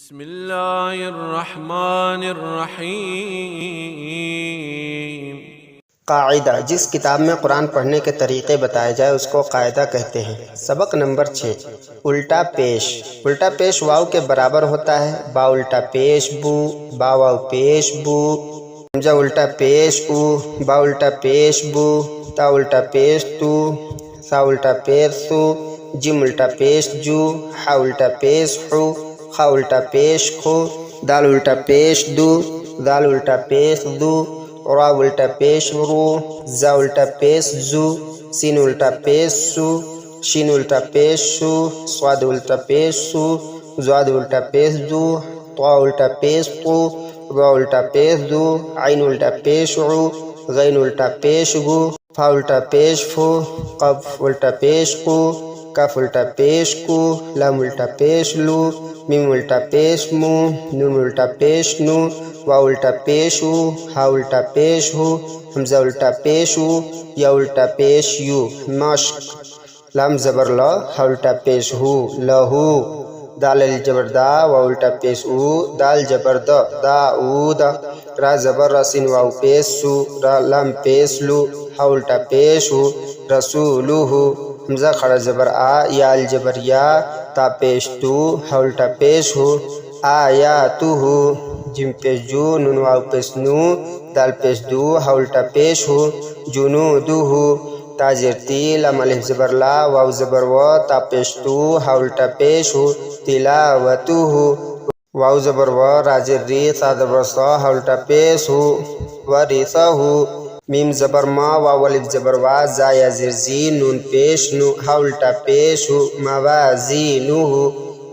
بسم اللہ الرحمن الرحیم۔ قاعدہ: جس کتاب میں قرآن پڑھنے کے طریقے بتائے جائے اس کو قاعدہ کہتے ہیں۔ سبق نمبر 6۔ الٹا پیش۔ الٹا پیش واو کے برابر ہوتا ہے۔ با الٹا پیش بو، با واو پیش بو، حمزہ الٹا پیش او، با الٹا پیش بو، تا الٹا پیش تو، سا الٹا پیش سو، جیم الٹا پیش جو، حا الٹا پیش حو، خا الٹا پیش خو، دال الٹا پیش دو، دال الٹا پیش دو، را الٹا پیش رو، زا الٹا پیش زو، سین الٹا پیش سو، شین الٹا پیش شو، صاد الٹا پیش سو، زواد الٹا پیش دو، طا الٹا پیش طو، ضا الٹا پیش دو، عین الٹا پیش عو، غین الٹا پیش گو، فا الٹا پیش فو، قف الٹا پیش قو، کاف الٹا پیش کو، لام الٹا پیش لو، میم الٹا پیش مو، نون الٹا پیش نو، واو الٹا پیش او، ہا الٹا پیش ہو، حمزہ الٹا پیش او، یا الٹا پیش یو، مشق۔ لام زبر لا، ہا الٹا پیش ہو، لہو، دال الجبر دا، واو الٹا پیش او، دال جبر دا، دا او دا، را زبر را، سین واو پیش سو، را لام پیش لو، ہا الٹا پیش ہو، رسولو ہو، حمزہ کھڑا زبر آ، یا الجبر یا، تا پیش تو، ہا الٹا پیش ہو، آیاتو ہو، جیم پیش جو، نون واو پیش نو، دال پیش دو، ہا الٹا پیش ہو، جنودو ہو، تا زیر تی، لام الف زبر لا، واو زبر و، تا پیش تو، ہا الٹا پیش ہو، تلاوتو ہو، واو زبر و، را زیر ری، سا زبر سا، ہا الٹا پیش ہو، ورثہ ہو، میم زبر ما، واو الف زبر وا، زا یا زیر زی، نون پیش نو، ہا الٹا پیش ہو، موازینو ہو،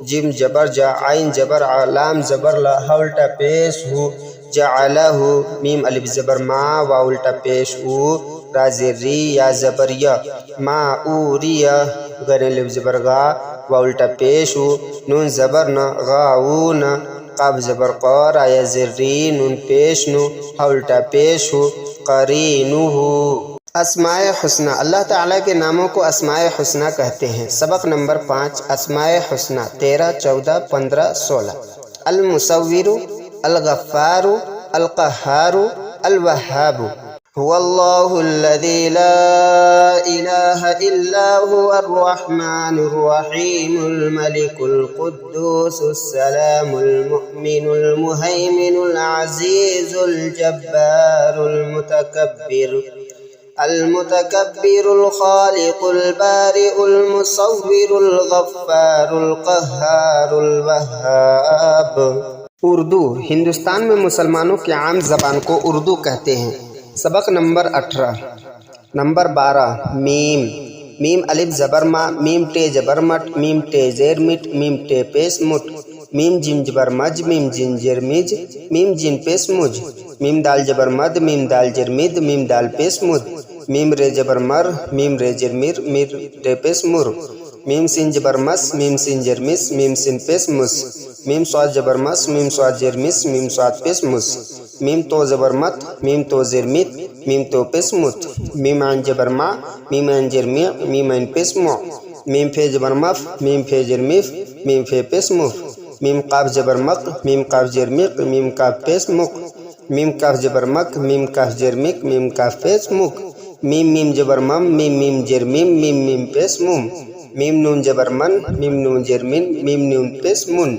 جیم جبر جا، عین جبر ع، لام زبر لا، ہا الٹا پیش ہو، جعلہ ہو، میم الف زبر ما، واو الٹا پیش او، را زیر ری، یا زبر یا، ما اوریا، غین الف زبر غا، واو الٹا پیش ہو، نون زبر نا، غاونا، قاف زبر قا، را یا زیر ری، نون پیش نو، ہا الٹا پیش ہو، قرینو ہو۔ اسماء حسنہ۔ اللہ تعالیٰ کے ناموں کو اسماء حسنہ کہتے ہیں۔ سبق نمبر 5۔ اسماء حسنہ 13، 14، 15، 16۔ المصور، الغفار، القہار، الوہاب۔ هو اللہ الذی لا الہ الا هو الرحمن الرحیم الملک القدوس السلام المؤمن المہیمن العزیز الجبار المتکبر الخالق البارئ المصور الغفار القہار الوہاب۔ اردو۔ ہندوستان میں مسلمانوں کی عام زبان کو اردو کہتے ہیں۔ سبق نمبر 18۔ نمبر 12۔ میم۔ میم الف زبر ما، میم ٹے جبر مٹ، میم ٹے زیر مٹ، میم ٹے پیش مٹ، میم جیم جبر مج، میم جین جر مج، میم جین پیش مج، میم دال جبر مد، میم دال جر مد، میم دال پیش مد، میم رے جبر مر، میم رے جر مر، میر رے پیش مر، میم سین جبر مس، میم سین جر مس، میم سین پیش مس، میم سواد جبر مس، میم سواد جر مس، میم سواد پیش مس، میم تو زبر مت، میم تو زر مت، میم تو پیش مت، میم عین جبر ما، میم عین جر می، میم عین پیش مو، میم فے جبر مف، میم فے جر مف، میم فے پیش مف، میم قاف جبر مق، میم قاف جر مق، میم قاف پیش مق، میم کاف جبر مک، میم کاف جر مک، میم کاف پیش مک، میم میم جبر مم، میم میم جر میم، میم میم پیش مم، میم نون جبر من، میم نون جر من، میم نون پیش من۔